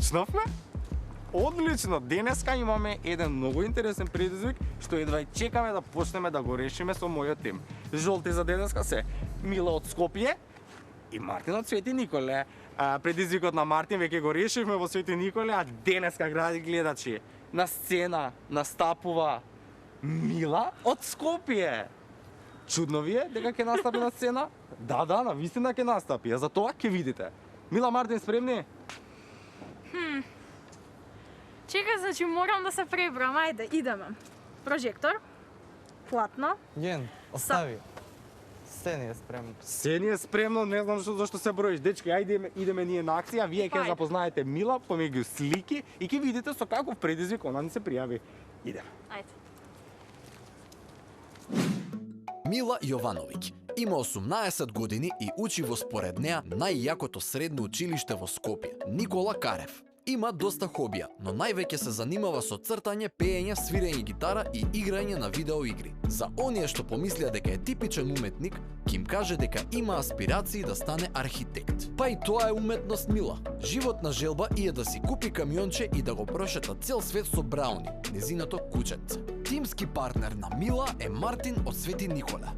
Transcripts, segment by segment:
Почнавме? Одлично! Денеска имаме еден многу интересен предизвик, што едва и чекаме да почнеме да го решиме со мојот тим. Жолти за денеска се Мила од Скопје и Мартин од Свети Николе. Предизвикот на Мартин веќе го решивме во Свети Николе, а денеска, гради гледачи, на сцена настапува Мила од Скопје. Чудно ви е дека ќе настапи на сцена? Да, навистина ќе настапи, а за тоа ќе видите. Мила, Мартин, спремни? Чекай, значи морам да се пребрам, ајде, идеме. Прожектор, платно. Ген, остави. Се не е спремно. Се ни е спремно, не знам зашто се броиш. Дечки, ајде идеме ние на акција, вие ќе запознаете Мила помеѓу слики и ќе видите со каков предизвик она ни се пријави. Идеме. Ајде. Мила Јовановиќ има 18 години и учи во според неа најјакото средно училиште во Скопје, Никола Карев. Има доста хобија, но највеќе се занимава со цртање, пеење, свирење гитара и играње на видеоигри. За оние што помислија дека е типичен уметник, ќе им каже дека има аспирации да стане архитект. Па и тоа е уметност, Мила. Животна желба и е да си купи камионче и да го прошета цел свет со Брауни, незиното кученце. Тимски партнер на Мила е Мартин од Свети Николе.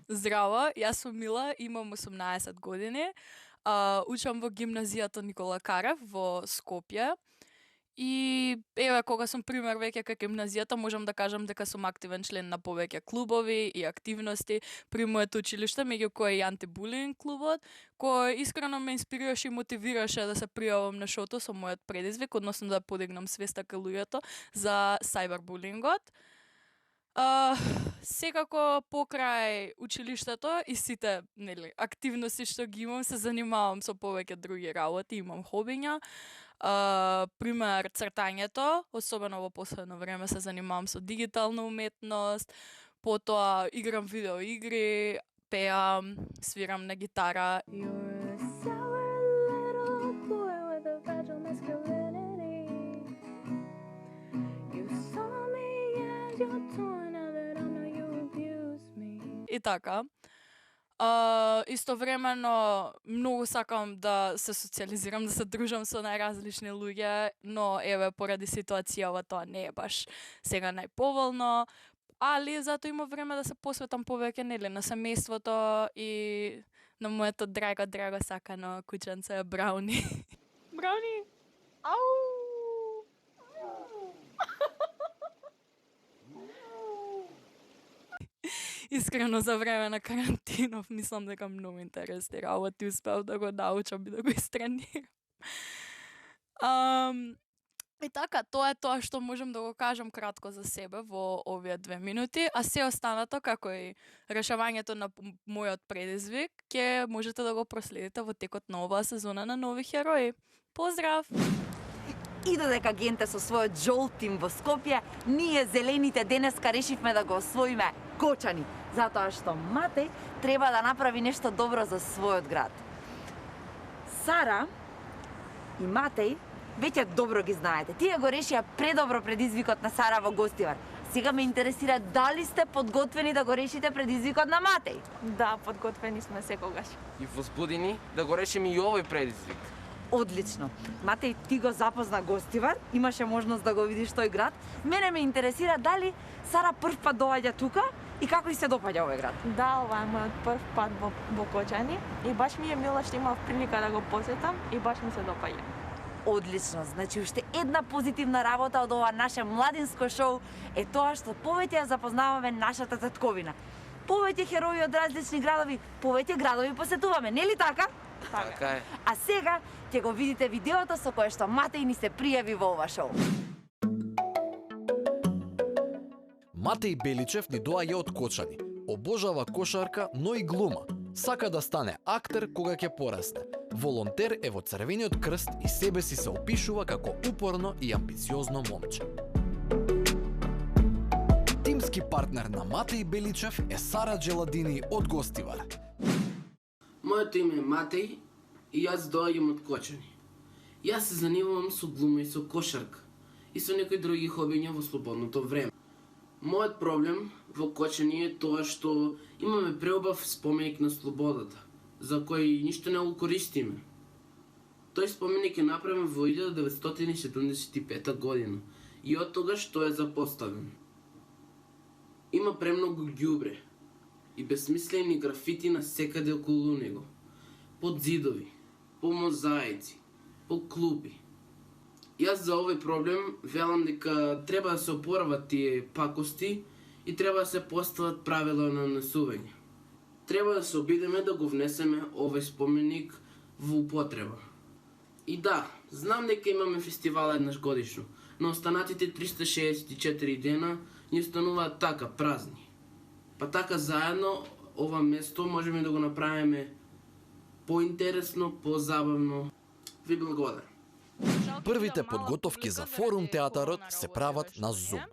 Здраво, јас сум Мила, имам 18 години. Учам во гимназијата Никола Карев во Скопје. И еве, кога сум пример веќе кај гимназијата, можам да кажам дека сум активен член на повеќе клубови и активности при моето училиште, меѓу кои и антибулинг клубот, кој искрено ме инспирираше и мотивираше да се пријавам на шоуто со мојот предизвик, односно да подигнам свеста кај луѓето за сајбербулингот. Секако покрај училиштето и сите активности што ги имам, се занимавам со повеќе други работи, имам хобиња. Пример, цртањето, особено во последно време се занимавам со дигитална уметност, потоа играм видеоигри, пеам, свирам на гитара. И така. Истовремено многу сакам да се социализирам, да се дружам со најразлични луѓе, но еве поради ситуацијава тоа не е баш сега најповолно, али зато има време да се посветам повеќе на семејството и на моето драго сакано кученце Брауни. Брауни! Ау! Искрено за време на карантинов мислам дека многу интересни работи успеав да го научам и да го истренирам. И така, тоа е тоа што можам да го кажам кратко за себе во овие 2 минути, а се останато, како и решавањето на мојот предизвик, ќе можете да го проследите во текот на оваа сезона на Нови херои. Поздрав! И додека генте со својот жолт тим во Скопје, ние зелените денеска решивме да го освоиме Кочани, затоа што Матеј треба да направи нешто добро за својот град. Сара и Матеј веќе добро ги знаете. Тие го решија предобро предизвикот на Сара во Гостивар. Сега ме интересира дали сте подготвени да го решите предизвикот на Матеј? Да, подготвени сме секогаш. И возбудени да го решиме и овој предизвик. Одлично. Матеј, ти го запозна Гостивар, имаше можност да го видиш тој град. Мене ме интересира дали Сара прв пат доаѓа тука и како и се допаѓа овој град. Да, ова е мојот прв пат во Кочани и баш ми е мило што имав прилика да го посетам и баш ми се допаѓа. Одлично, значи уште една позитивна работа од ова наше младинско шоу е тоа што повеќе ја запознаваме нашата татковина. Повеќе херои од различни градови, повеќе градови посетуваме, нели така? Така е. А сега ќе го видите видеото со кое што Матеј ни се пријави во ова шоу. Матеј Беличев ни доаѓа од Кочани. Обожава кошарка, но и глума. Сака да стане актер кога ќе порасне. Волонтер е во Црвениот крст и себе си се опишува како упорно и амбициозно момче. Тимски партнер на Матеј Беличев е Сара Джеладини од Гостивар. Моето име е Матеј и јас доаѓам од Кочани. Јас се занимавам со глума и со кошарка и со некои други хобиња во слободното време. Мојот проблем во Кочани е тоа што имаме преубав споменик на слободата, за кој ништо не го користиме. Тој споменик е направен во 1975 година и од тогаш тој е запоставен. Има премногу ѓубре и безсмислени графити насекаде околу него. Под зидови, по мозаици, по клупи. Јас за овој проблем велам дека треба да се опорават тие пакости и треба да се постават правила на нанесување. Треба да се обидеме да го внесеме овој споменик во употреба. И да, знам дека имаме фестивал еднаш годишно, но останатите 364 дена ни остануваат така празни. Па така заедно ова место можеме да го направиме поинтересно, позабавно. Ви благодарам. Првите подготовки за форум театарот се прават на Zoom.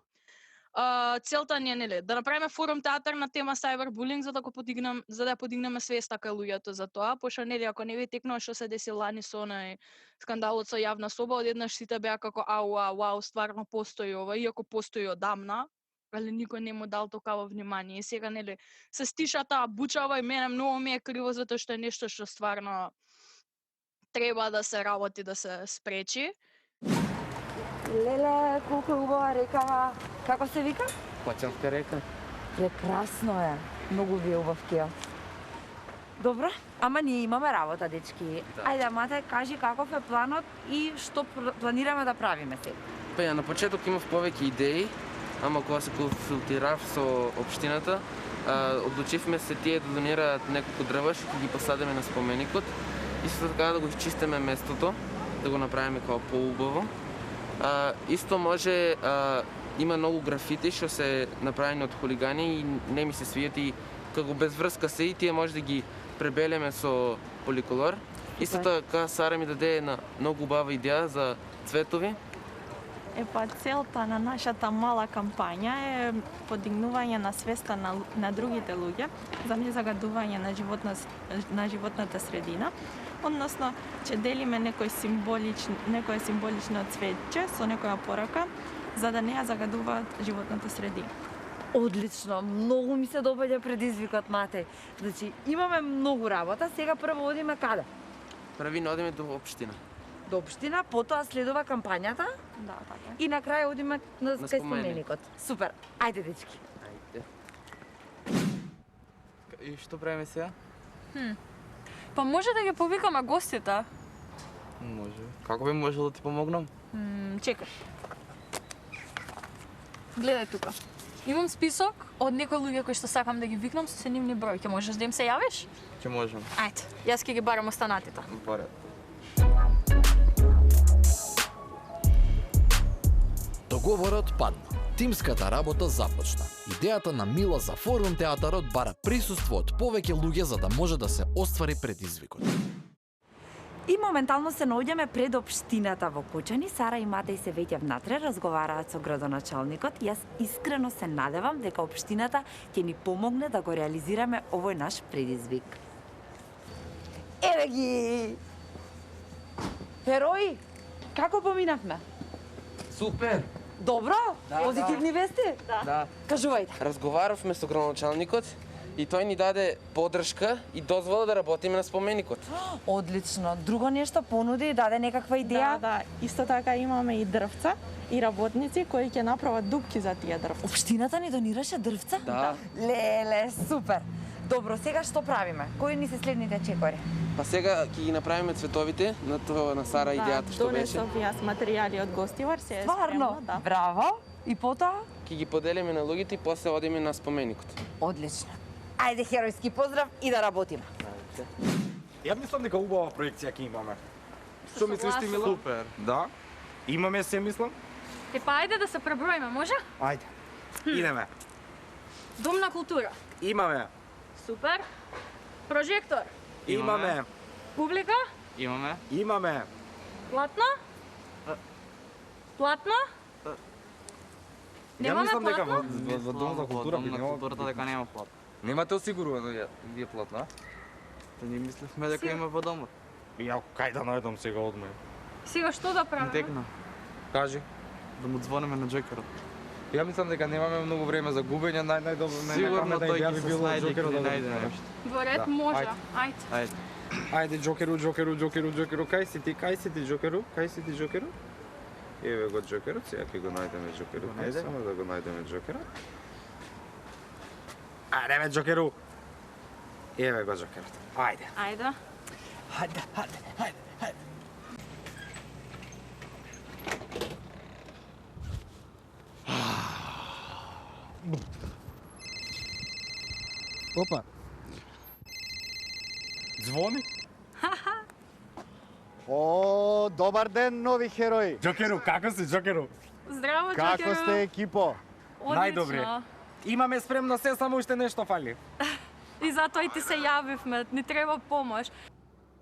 Целта ни е нели да направиме форум театар на тема cyberbullying за да ја подигнеме свеста кај луѓето за тоа, пошто нели ако не ви текнува што се деси лани со онај скандалот со јавна соба, одеднаш сите беа како вау, стварно постои ова, иако постои одамна, али никој не му дал токаво внимание. И сега нели се стиша таа бучава и мене многу ми е криво затоа што е нешто што стварно треба да се работи, да се спречи. Леле, колку е убава река. Како се вика? Кочанска река. Прекрасно е. Многу ви е убав кејот. Добро, ама ние имаме работа, дечки. Ајде, Мате, кажи каков е планот и што планираме да правиме сега. Па ја, на почеток имав повеќе идеи, ама кога се консултирав со општината, одлучивме се тие да донираат неколку дрва што ќе ги посадиме на споменикот. Исто така да го изчистиме местото, да го направиме како поубаво. Исто може, има многу графити што се направени од хулигани и не ми се свијат и како без врска се и тие може да ги пребелеме со поликолор. Исто така Сара ми даде една многу убава идеја за цветови. Целта на нашата мала кампања е подигнување на свеста на другите луѓе за незагадување на животната средина, односно че делиме некој символично цветче со некоја порака за да не ја загадуваат животната средина. Одлично, многу ми се допаѓа предизвикот, Матеј. Значи, имаме многу работа, сега прво одиме каде? Прави одиме до општина. До општина, потоа следува кампањата? Да, така. И на крај одиме на кај споменик. споменикот. Супер. Ајде, дечки. Ајде. И што правиме сега? Па може да ги повикаме гостите? Може. Како би можел да ти помогнам? Чекај. Гледај тука. Имам список од некои луѓе кои што сакам да ги викнам со се нивни број. Ќе можеш да им се јавиш? Ќе можам. Ајде, јас ќе ги барам останатите. Поред. Договорот падна. Тимската работа започна. Идејата на Мила за форум театарот бара присуство од повеќе луѓе за да може да се оствари предизвикот. И моментално се наоѓаме пред општината во Кочани. Сара и Матеј се веќе внатре, разговараат со градоначалникот. Јас искрено се надевам дека општината ќе ни помогне да го реализираме овој наш предизвик. Еве ги! Херои, како поминавме? Супер! Добро? Позитивни вести? Да. Кажувајте. Разговаравме со градоначалникот и тој ни даде подршка и дозвола да работиме на споменикот. Одлично. Друго нешто понуди, даде некаква идеја? Да. Исто така имаме и дрвца и работници кои ќе направат дупки за тие дрвца. Општината ни донираше дрвца? Да. Леле, супер. Добро, сега што правиме? Кои ни се следните чекори? Па сега ќе ги направиме цветовите на тоа на Сара идејата што беше. Донесов јас материјали од гостивар, се е Стварно? спремно, да. Браво. И потоа? Ќе ги поделиме на луѓето и после одиме на споменикот. Одлично. Ајде, херојски поздрав и да работиме. Ја мислам дека убава проекција ќе имаме. Што мислиш ти, Мила? Супер. Да. Имаме се, мислам. Па ајде да се преброиме, може? Ајде. Идеме. Дом на култура. Имаме. Супер. Прожектор. Имаме. Публика. Имаме. Имаме. Платно. Платно. Ја Немаме мислам дека платно? во дом за култура Дом би на нема. културата дека нема плат. Немате осигурувано вие платно, а? Та ние мислевме дека има во домот. Ја кај да најдам сега одме. Сега што да правиме? Текна. Кажи. Да му звониме на Джокерот. Ја мислам дека немаме многу време за губење, најдобро Сигурно тој идеја ќе би се било снајде и Џокерот ќе да го најде направи. нешто. Во ред Да, може. ајде. Ајде. Ајде. Ајде, Џокеру, кај си ти, Џокеру? Еве го Џокерот, сега ќе го најдеме Џокерот. Најде? Само да го најдеме Џокерот. Ајде бе Џокеру. Еве го Џокерот. Ајде. Ајде. Опа, Звони? о, добар ден, нови херои. Џокеру, како си Џокеру? Здраво, Како Џокеру. сте екипо? Најдобре. Одлично. Имаме спремно се, само уште нешто фали. И затоа и ти се јавивме, ни треба помош.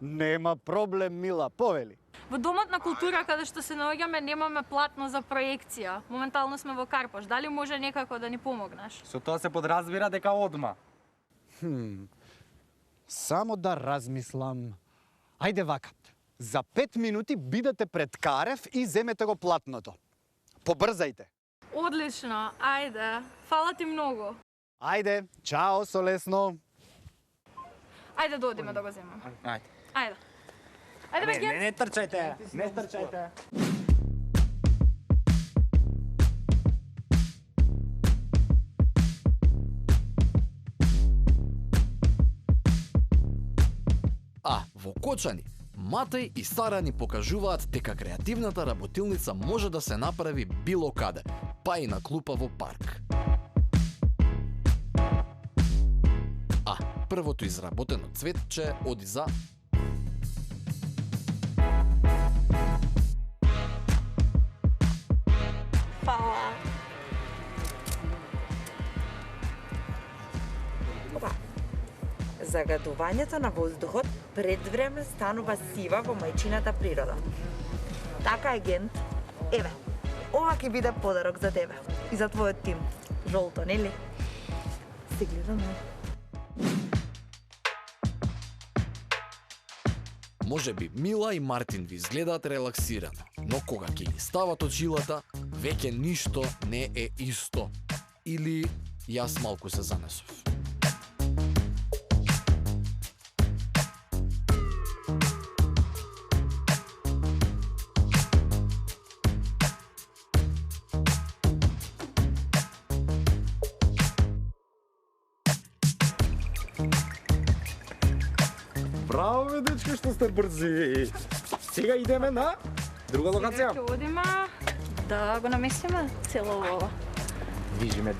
Нема проблем, Мила, повели. Во Домот на култура, каде што се наоѓаме, немаме платно за проекција. Моментално сме во Карпош. Дали може некако да ни помогнеш? Со тоа се подразбира дека одма. Само да размислам. Ајде вака, за 5 минути бидете пред Карев и земете го платното. Побрзајте. Одлично, ајде. Фала ти многу. Ајде, чао, солесно. Ајде да одиме да го земаме. Ајде. Ајде. Ајде бе, Ген. Не трчајте, не трчајте. А во Кочани, Матеј и Сара ни покажуваат дека креативната работилница може да се направи било каде, па и на клупа во парк. А првото изработено цветче оди за Фала. Загадувањето на воздухот пред време станува сива во мајчината природа. Така е, Гент. Еве, ова ќе биде подарок за тебе и за твојот тим. Жолто, нели? Се гледаме. Може би Мила и Мартин ви изгледаат релаксирано, но кога ќе ги стават очилата, веќе ништо не е исто. Или јас малку се занесов. Браво, бе, дечки, што сте брзи. Сега идеме на друга локација. Сега ќе одиме да го наместиме цело ова. Движиме.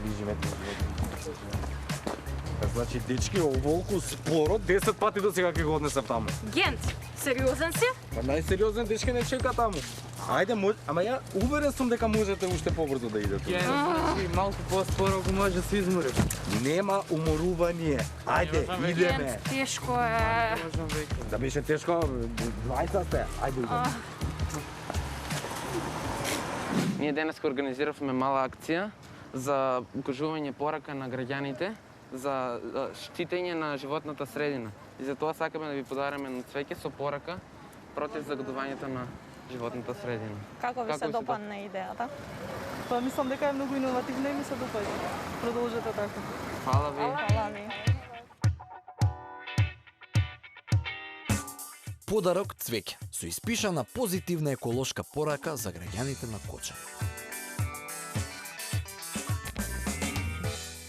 Значи, дечки, оволку споро 10 пати до сега ќе го однесев таму. Гент, сериозен си? Па најсериозен дечки не чека таму. Ајде, ама ја уверен сум дека можете уште побрзо да идете. Ген, значи малку по-споро ако може да се измори. Нема уморување. Ајде, идеме. Гент, тешко е. Можам веќе. Да беше тешко, 20 сте. Ајде, идеме. Ние денес организиравме мала акција за укажување порака на граѓаните за штитење на животната средина. И за тоа сакаме да ви подариме на цвеќе со порака против загадувањето на животната средина. Како ви Како се ви се допадна идејата? Па мислам дека е многу иновативна и ми се допаѓа. Продолжете така. Фала ви. Фала ви. Подарок цвеќе со испишана позитивна еколошка порака за граѓаните на Кочани.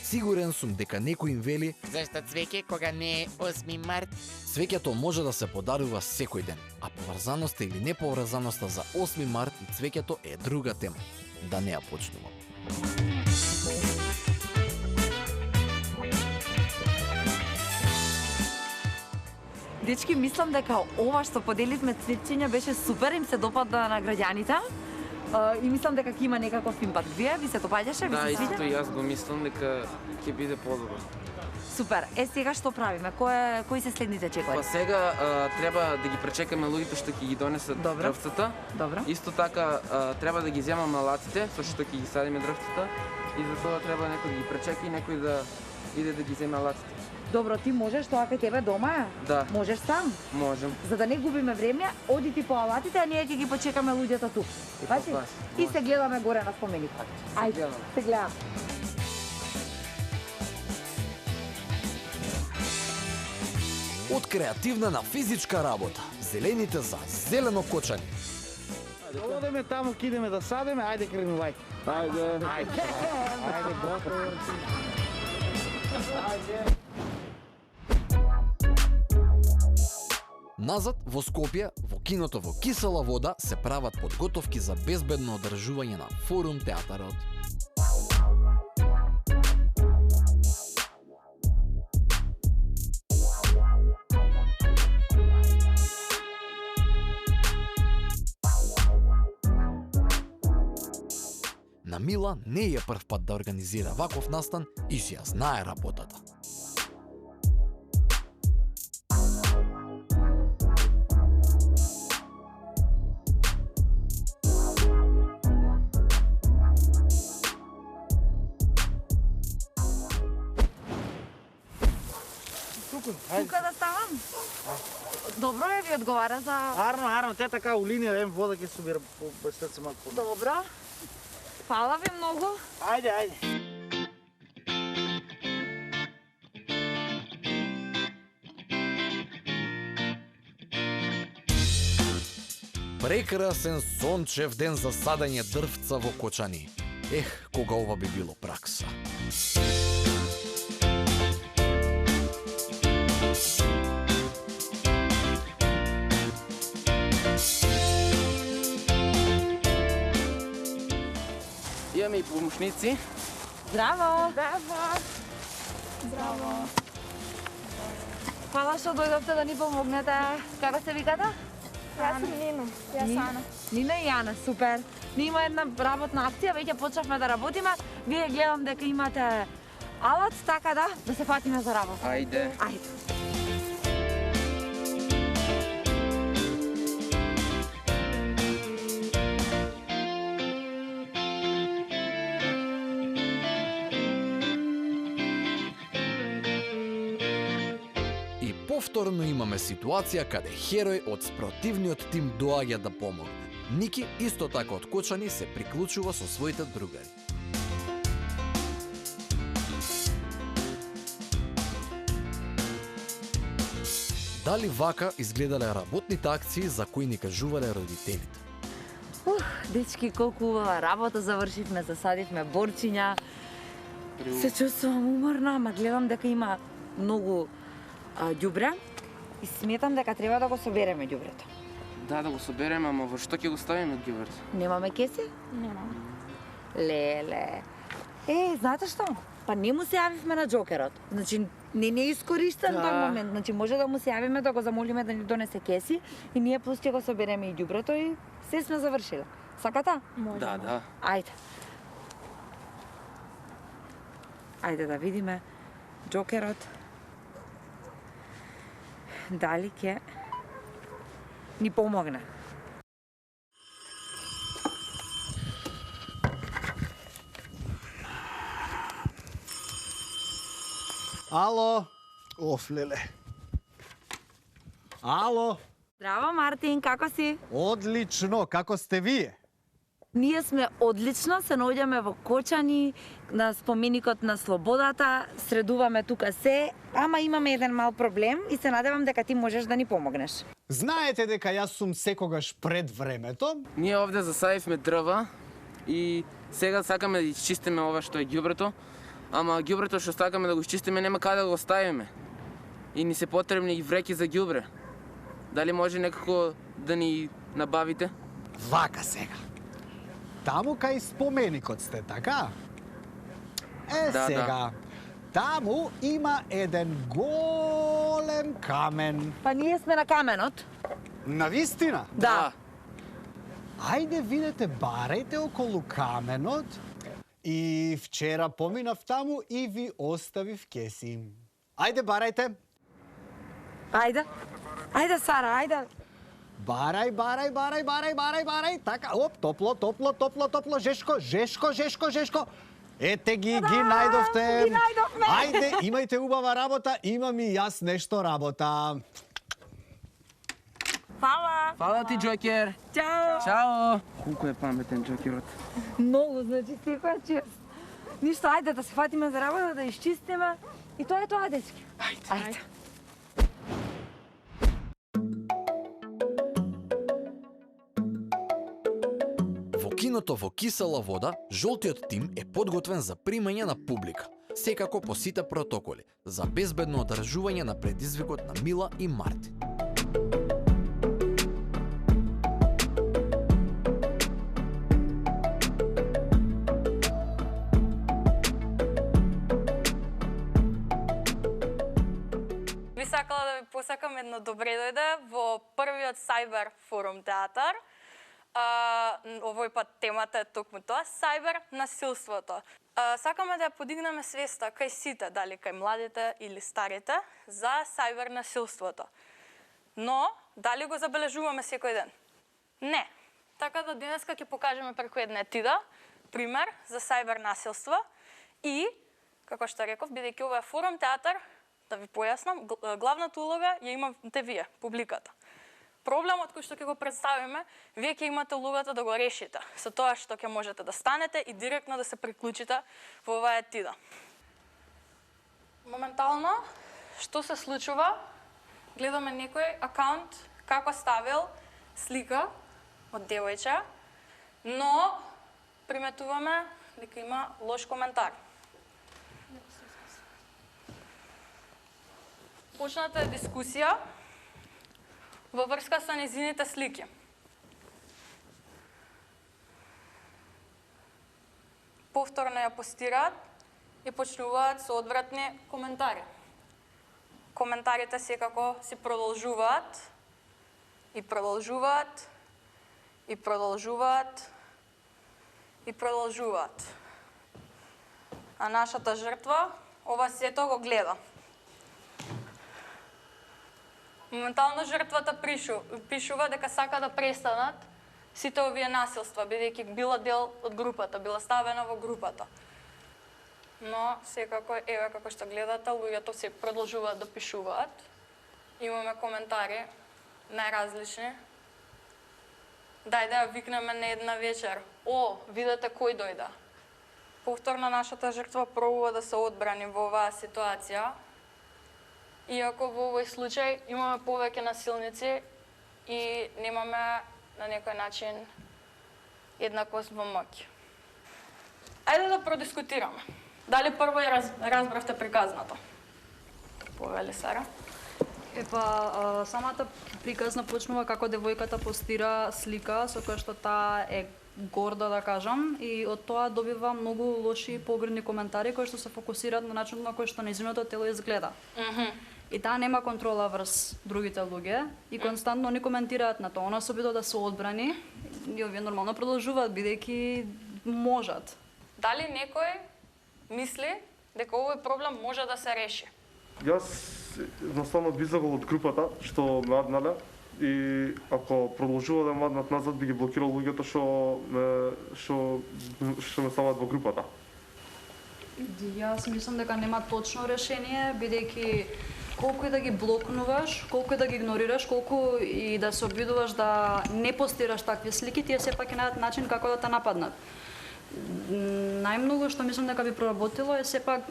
Сигурен сум дека некој им вели Зашто цвеќе кога не е 8 март? цвеќето може да се подарува секој ден, а поврзаноста или неповрзаноста за 8 март и цвеќето е друга тема. Да не ја почнувам. Дечки, мислам дека ова што поделивме цветчиња беше супер, им се допадна на граѓаните. И мислам дека ќе има некаков импакт. Вие ви се допаѓаше? Да, Ви се исто свиѓа? и јас го мислам дека ќе биде подобро. Супер. Сега што правиме? Кои се следните чекори? Па сега треба да ги пречекаме луѓето што ќе ги донесат Добро. дрвцата. Добро. Исто така треба да ги земаме лаците, со што ќе ги садиме дрвцата. И за тоа треба некој да ги пречека и некој да иде да ги земе лаците. Добро, ти можеш тоа кај тебе дома? Да. Можеш сам? Можем. За да не губиме време, оди ти по алатите, а ние ќе ги почекаме луѓето тук. Пати? пас, И се гледаме горе на споменикот. Ајде, се гледаме. Од креативна на физичка работа, зелените за зелено кочани. Одеме таму, кидеме да садеме, ајде кренувај. Ајде. Ајде, готово. Назад во Скопје, во киното во Кисела вода се прават подготовки за безбедно одржување на Форум театарот. На Мила не е прв пат да организира ваков настан и си ја знае работата. Тука да ставам? Добро е, ви одговара за... Арно, те така у линија, ем вода ќе собира по срце малку. Добро. Фала ви многу. Ајде. Прекрасен сончев ден за садење дрвца во Кочани. Ех, кога ова би било пракса. Имаме и помошници. Здраво! Здраво! Фала што дојдовте да ни помогнете. Како се викате? Јас сум Нина. Јас Ана. Нина и Јана, супер. Ние има една работна акција, веќе почнавме да работиме. Вие гледам дека имате алат, така да се фатиме за работа. Ајде. И повторно имаме ситуација каде херој од спротивниот тим доаѓа да помогне. Ники, исто така од Кочани, се приклучува со своите другари. Дали вака изгледале работните акции за кои ни кажувале родителите? Дечки, колку убава работа завршивме, засадивме борчиња. Се чувствувам уморна, ама гледам дека има многу ѓубре и сметам дека треба да го собереме ѓубрето. Да го собереме, ама во што ќе го ставиме ѓубрето? Немаме кеси? Немаме. Леле. Знаете што? Па не му се јавивме на Џокерот. Значи, не е искористен тој момент. Значи, може да му се јавиме да го замолиме да ни донесе кеси и ние плюс ќе го собереме и ѓубрето и се сме завршиле. Сакате? Може. Да. Ајде. Ајде да видиме Џокерот. Дали ќе ни помогне. Ало? Оф, леле. Ало? Здраво, Мартин, како си? Одлично, како сте вие? Ние сме одлично, се наоѓаме во Кочани, на споменикот на слободата, средуваме тука се, ама имаме еден мал проблем и се надевам дека ти можеш да ни помогнеш. Знаете дека јас сум секогаш пред времето? Ние овде засадивме дрва и сега сакаме да изчистиме ова што е ѓубрето, ама ѓубрето што сакаме да го изчистиме нема каде да го ставиме. И ни се потребни и вреќи за ѓубре. Дали може некако да ни набавите? Вака сега. Таму кај споменикот сте, така? Сега. Таму има еден голем камен. Па ние сме на каменот. Навистина? Да. Ајде видете, барајте околу каменот. И вчера поминав таму и ви оставив кеси. Ајде, барајте. Ајде, Сара, ајде. Барај. Така, оп, топло, жешко. Ете ги најдовте. Ги најдовме. Ајде, имајте убава работа, имам и јас нешто работа. Фала. Фала ти, Джокер. Чао. Чао. Колку е паметен Джокерот. Многу, значи секоја чест. Ништо, ајде да се фатиме за работа, да изчистиме. И тоа е тоа, дечки. Ајде. Во киното во кисела вода, жолтиот тим е подготвен за примање на публика. Секако по сите протоколи, за безбедно одржување на предизвикот на Мила и Марти. Би сакала да ви посакам едно добре дојде во првиот Cyber Форум театар. Овој пат темата е токму тоа, Cyber насилството. Сакаме да ја подигнеме свеста кај сите, дали кај младите или старите, за Cyber насилството. Но, дали го забележуваме секој ден? Не. Така да денеска ќе покажеме преку една етида, пример за Cyber насилство и, како што реков, бидејќи ова е форум театар, да ви појаснам, главната улога ја имате вие, публиката. Проблемот кој што ќе го представиме, вие ќе имате улогата да го решите, со тоа што ќе можете да станете и директно да се приклучите во оваа етида. Моментално, што се случува, гледаме некој акаунт како ставил слика од девојче, но приметуваме дека има лош коментар. Почната е дискусија во врска со незините слики. Повторно ја постираат и почнуваат со одвратни коментари. Коментарите секако се продолжуваат и продолжуваат и продолжуваат и продолжуваат. А нашата жртва ова сето го гледа. Моментално жртвата пишува дека сака да престанат сите овие насилства, бидејќи била дел од групата, била ставена во групата. Но секако, еве како што гледате, луѓето се продолжуваат да пишуваат. Имаме коментари најразлични. Дај да ја викнеме на една вечер. О, видете кој дојде. Повторно нашата жртва пробува да се одбрани во оваа ситуација. Иако во овој случај имаме повеќе насилници и немаме на некој начин еднаквост во моќ. Ајде да продискутираме. Дали прво ја разбравте приказната? Повели, Сара. Самата приказна почнува како девојката постира слика со која што таа е горда, да кажам, и од тоа добива многу лоши погрдни коментари кои што се фокусираат на начинот на кој што нејзиното тело изгледа. И таа нема контрола врз другите луѓе и константно они коментираат на тоа. Она се обидува да се одбрани и овие нормално продолжуваат бидејќи можат. Дали некој мисли дека овој проблем може да се реши? Јас едноставно би излегол од групата што ме аднале и ако продолжува да ме аднат назад би ги блокирал луѓето што ме ставаат во групата. Јас мислам дека нема точно решение, бидејќи колку и да ги блокнуваш, колку и да ги игнорираш, колку и да се обидуваш да не постираш такви слики, тие сепак ќе најдат начин како да те нападнат. Најмногу што мислам дека би проработило е сепак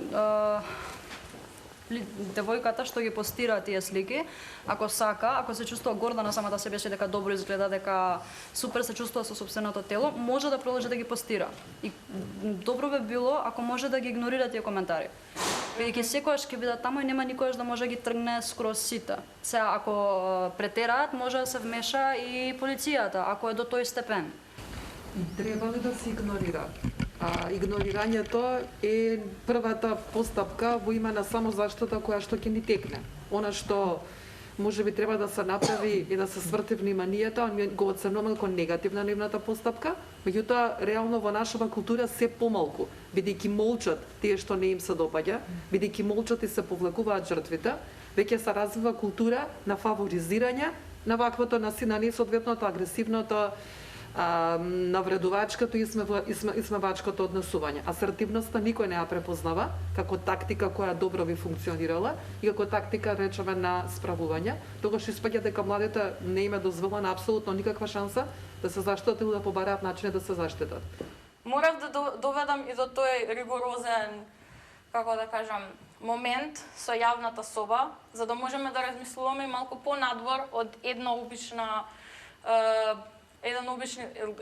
девојката што ги постира тие слики, ако сака, ако се чувствува горда на самата себе си, дека добро изгледа, дека супер се чувствува со сопственото тело, може да продолжи да ги постира. И добро би било ако може да ги игнорира тие коментари. Бидејќи секогаш ќе бидат таму и нема никогаш да може да ги тргне скроз сите. Сега ако претераат, може да се вмеша и полицијата, ако е до тој степен. Треба ли да се игнорира? Игнорирањето е првата постапка во име на самозаштита која што ќе ни текне. Она што може би треба да се направи и да се сврти вниманието, го оценуваме како негативна нивната постапка, меѓутоа реално во нашава култура се помалку, бидејќи молчат тие што не им се допаѓа, бидејќи молчат и се повлекуваат жртвите, веќе се развива култура на фаворизирање на ваквото насилие, соодветното агресивното навредувачкото и исмевачкото однесување. Асертивноста никој не ја препознава како тактика која добро би функционирала и како тактика, речеме, на справување. Тогаш испаѓа дека младите не им е дозволена апсолутно никаква шанса да се заштитат или да побараат начини да се заштитат. Морав да доведам и до тој ригорозен, како да кажам, момент со јавната соба, за да можеме да размислуваме малку понадвор од една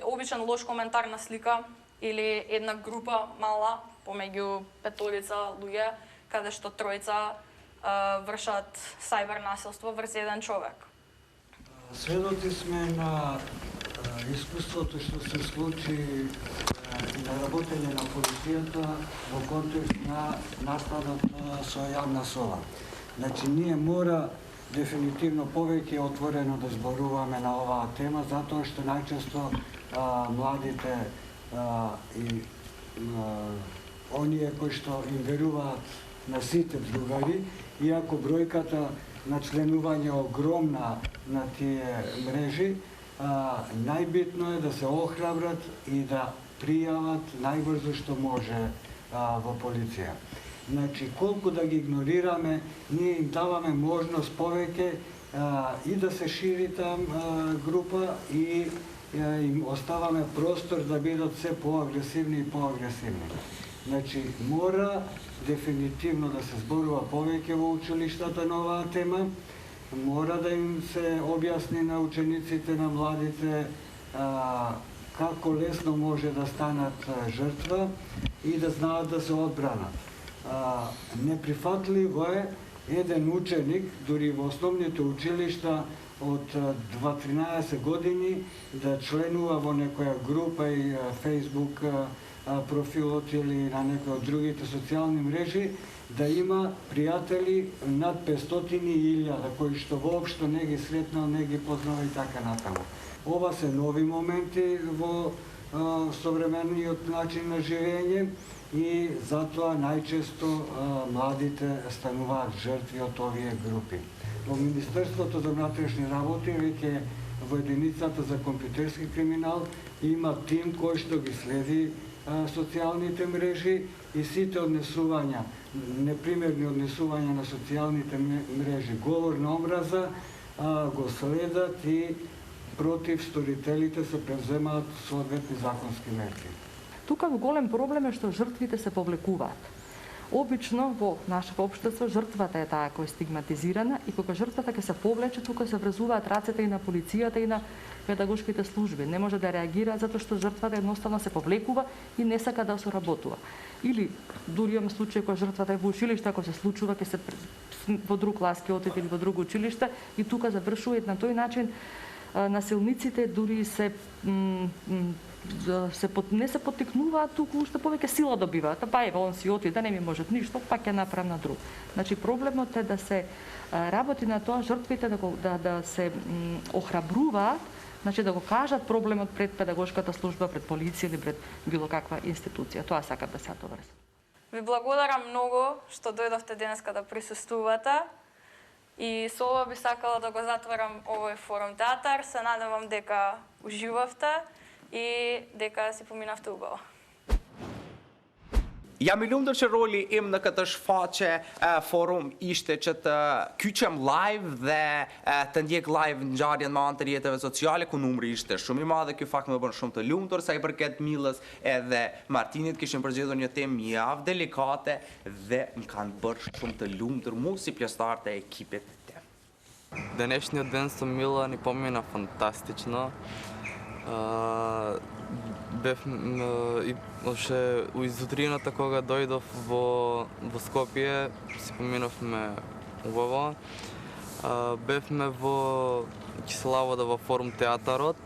обичен лош коментар на слика или една група мала помеѓу петорица луѓе, каде што тројца вршат сајбер насилство врз еден човек. Сведоци сме на искуството што се случи на работење на полицијата во контекст на настанот со јавна соба. Значи, ние мора дефинитивно повеќе отворено да зборуваме на оваа тема, затоа што најчесто младите и оние кои што им веруваат на сите другари, иако бројката на членување огромна на тие мрежи, најбитно е да се охрабрат и да пријават најбрзо што може во полиција. Значи, колку да ги игнорираме, ние им даваме можност повеќе и да се шири там група и им оставаме простор да бидат се поагресивни и поагресивни. Значи, мора дефинитивно да се зборува повеќе во училиштата на оваа тема, мора да им се објасни на учениците, на младите, како лесно може да станат жртва и да знаат да се одбранат. Неприфатливо е еден ученик, дури во основните училишта, од 2-13 години да членува во некоја група и Facebook профилот или на некој од другите социјални мрежи, да има пријатели над 500.000 кои што воопшто не ги сретнал, не ги познава и така натаму. Ова се нови моменти во современиот начин на живење и затоа најчесто младите стануваат жртви од овие групи. Во Министерството за внатрешни работи, веќе во единицата за компјутерски криминал, има тим кој што ги следи социјалните мрежи и сите однесувања, непримерни однесувања на социјалните мрежи, говор на омраза, го следат и против сторителите се превземаат соодветни законски мерки. Тука голем проблем е што жртвите се повлекуваат. Обично во нашето општество жртвата е таа која е стигматизирана и кога жртвата ќе се повлече, тука се врзуваат рацете и на полицијата и на педагошките служби. Не може да реагира затоа што жртвата едноставно се повлекува и не сака да соработува. Или дури имаме случаи кога жртвата е во училиште, ако се случува ќе се во друг клас ќе отиде или во друго училиште и тука завршува на тој начин насилниците дури не се поттикнуваат, туку уште повеќе сила добиваат. Па ева, он си отиде, не ми можат ништо, па ќе направам на друг. Значи, проблемот е да се работи на тоа жртвите да се охрабруваат, значи да го кажат проблемот пред педагошката служба, пред полиција или пред било каква институција. Тоа сакам да се доврзам. Ви благодарам многу што дојдовте денеска да присуствувате. И со ова би сакала да го затворам овој форум театар. Се надевам дека уживавте и дека си поминавте убаво. Ja me lumt që roli im në këtë shfaqje forum ishte që të kyqem live dhe të ndjek live ngjarjen me anë të rrjeteve sociale ku numri ishte shumë i madh dhe ky fakt më bën shumë të lumtur sa i përket Millës edhe Martinit kishin përgjedhur një temë javë delikate dhe më kanë bërë shumë të lumtur mu si pjesëtar të ekipit tim. Денешниот ден со Мила ни помина фантастично. И още изутрината кога дојдов во Скопје, си поминавме убаво. Бевме во Киселавода во форум театарот.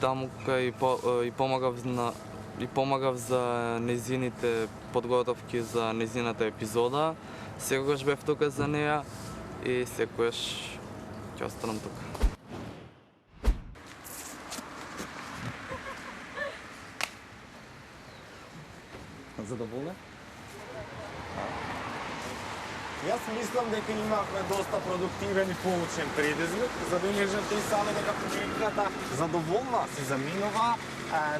Таму и помагав за незините подготовки за незината епизода. Секогаш бев тука за неја и секогаш ќе останам тука. Задоволен? Јас мислам дека имавме доста продуктивен и поучен предизвик. Забележете и сами дека публиката задоволна се заминува.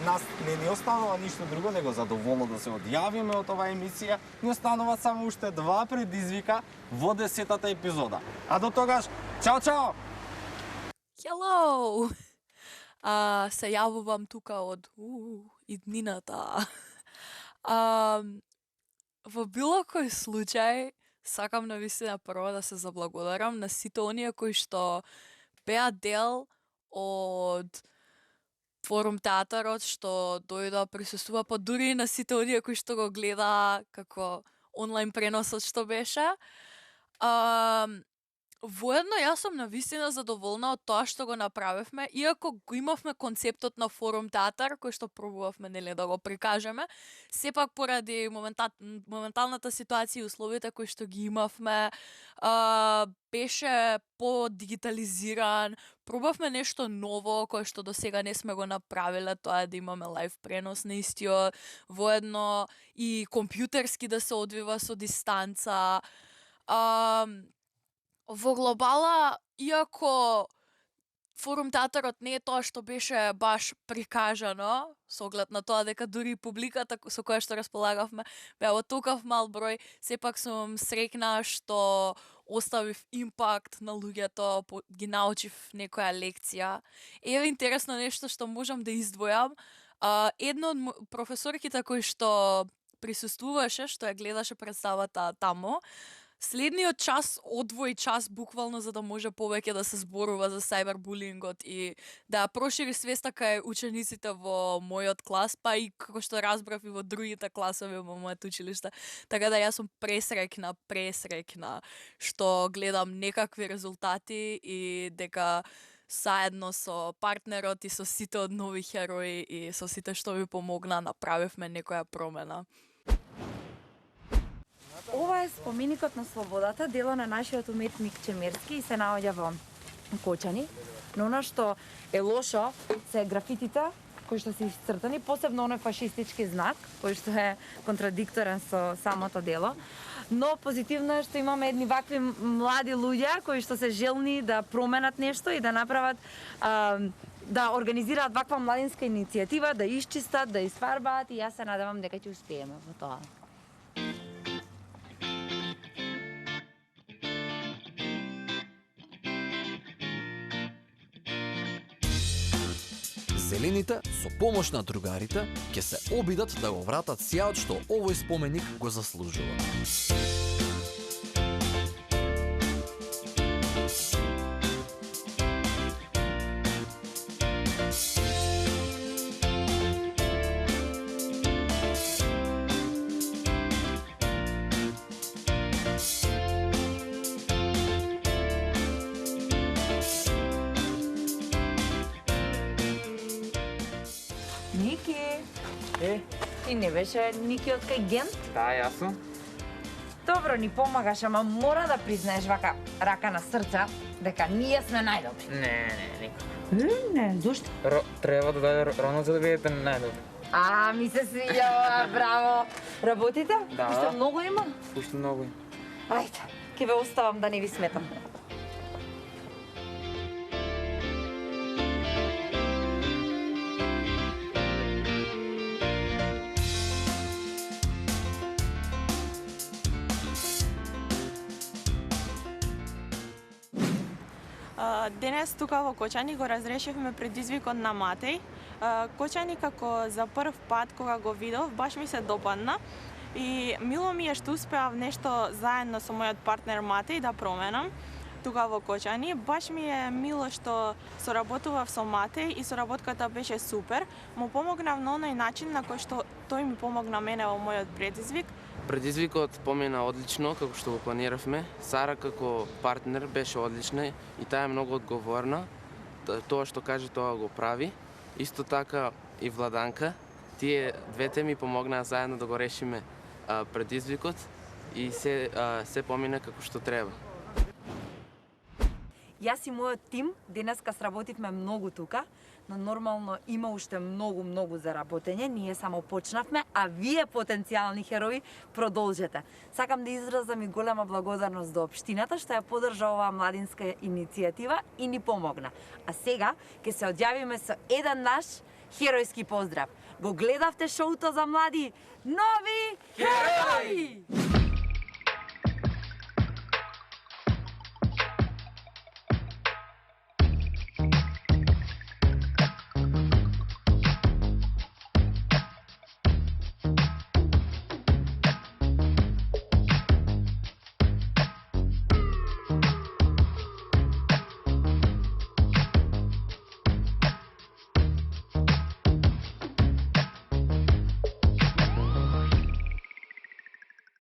Нас не останува ништо друго, него задоволно да се одјавиме од оваа емисија. Не остануваат само уште 2 предизвика во 10-та епизода. А до тогаш, чао, чао! Hello! Се јавувам тука од иднината. Во било кој случај, сакам навистина прво да се заблагодарам на сите оние кои што беа дел од Форум театарот, што дојда присуствува, па дури и на сите оние кои што го гледа како онлайн преносот што беше. Воедно јас сум навистина задоволна од тоа што го направивме, иако го имавме концептот на Форум театар, кој што пробувавме нели да го прикажеме, сепак поради моменталната ситуација и условите кои што ги имавме, беше по-дигитализиран, пробавме нешто ново кое што досега не сме го направиле, тоа е да имаме лајв пренос на истиот, воедно и компјутерски да се одвива со дистанца. Во глобала, иако Форум театарот не е тоа што беше баш прикажано, со оглед на тоа дека дури публиката со која што располагавме беа во толков мал број, сепак сум среќна што оставив импакт на луѓето, ги научив некоја лекција. Еве интересно нешто што можам да издвојам. Една од професорките кој што присуствуваше, што ја гледаше представата тамо, следниот час одвои час буквално за да може повеќе да се зборува за сајбербулингот и да ја прошири свеста кај учениците во мојот клас, па и како што разбрав и во другите класови во моето училиште. Така да јас сум пресреќна што гледам некакви резултати и дека заедно со партнерот и со сите од нови херои и со сите што ми помогна направивме некоја промена. Ова е споменикот на слободата, дело на нашиот уметник Чемерски и се наоѓа во Кочани. Но она што е лошо се графитите кои што се исцртани, посебно оној фашистички знак, кој што е контрадикторен со самото дело. Но позитивно е што имаме едни вакви млади луѓе кои што се желни да променат нешто и да направат да организираат ваква младинска иницијатива, да исчистат, да испарбаат и јас се надевам дека ќе успееме во тоа. Зелените, со помош на другарите, ќе се обидат да го вратат сјаот што овој споменик го заслужува. Ти не беше Ники од кај Гент? Да, јас сум. Добро ни помагаш, ама мора да признаеш вака рака на срце дека ние сме најдобри. Не, никако. Не, зошто? Треба да дојде рано за да бидете најдобри. Ми се свиѓа ова, браво. Работите? Да. Уште многу има? Уште многу има. Ајде, ќе ве оставам да не ви сметам. Денес тука во Кочани го разрешивме предизвикот на Матеј. Кочани како за прв пат кога го видов, баш ми се допадна и мило ми е што успеав нешто заедно со мојот партнер Матеј да променам тука во Кочани. Баш ми е мило што соработував со Матеј и соработката беше супер. Му помогнав на оној начин на кој што тој ми помогна мене во мојот предизвик. Предизвикот помина одлично, како што го планиравме. Сара како партнер беше одлична и таа е многу одговорна. Тоа што каже, тоа го прави. Исто така и Владанка. Тие двете ми помогнаа заедно да го решиме предизвикот и се помина како што треба. Јас и мојот тим денеска сработивме многу тука, но нормално има уште многу за работење. Ние само почнавме, а вие потенцијални херои продолжете. Сакам да изразам и голема благодарност до општината што ја поддржа оваа младинска иницијатива и ни помогна. А сега ќе се одјавиме со еден наш херојски поздрав. Го гледавте шоуто за млади Нови херои!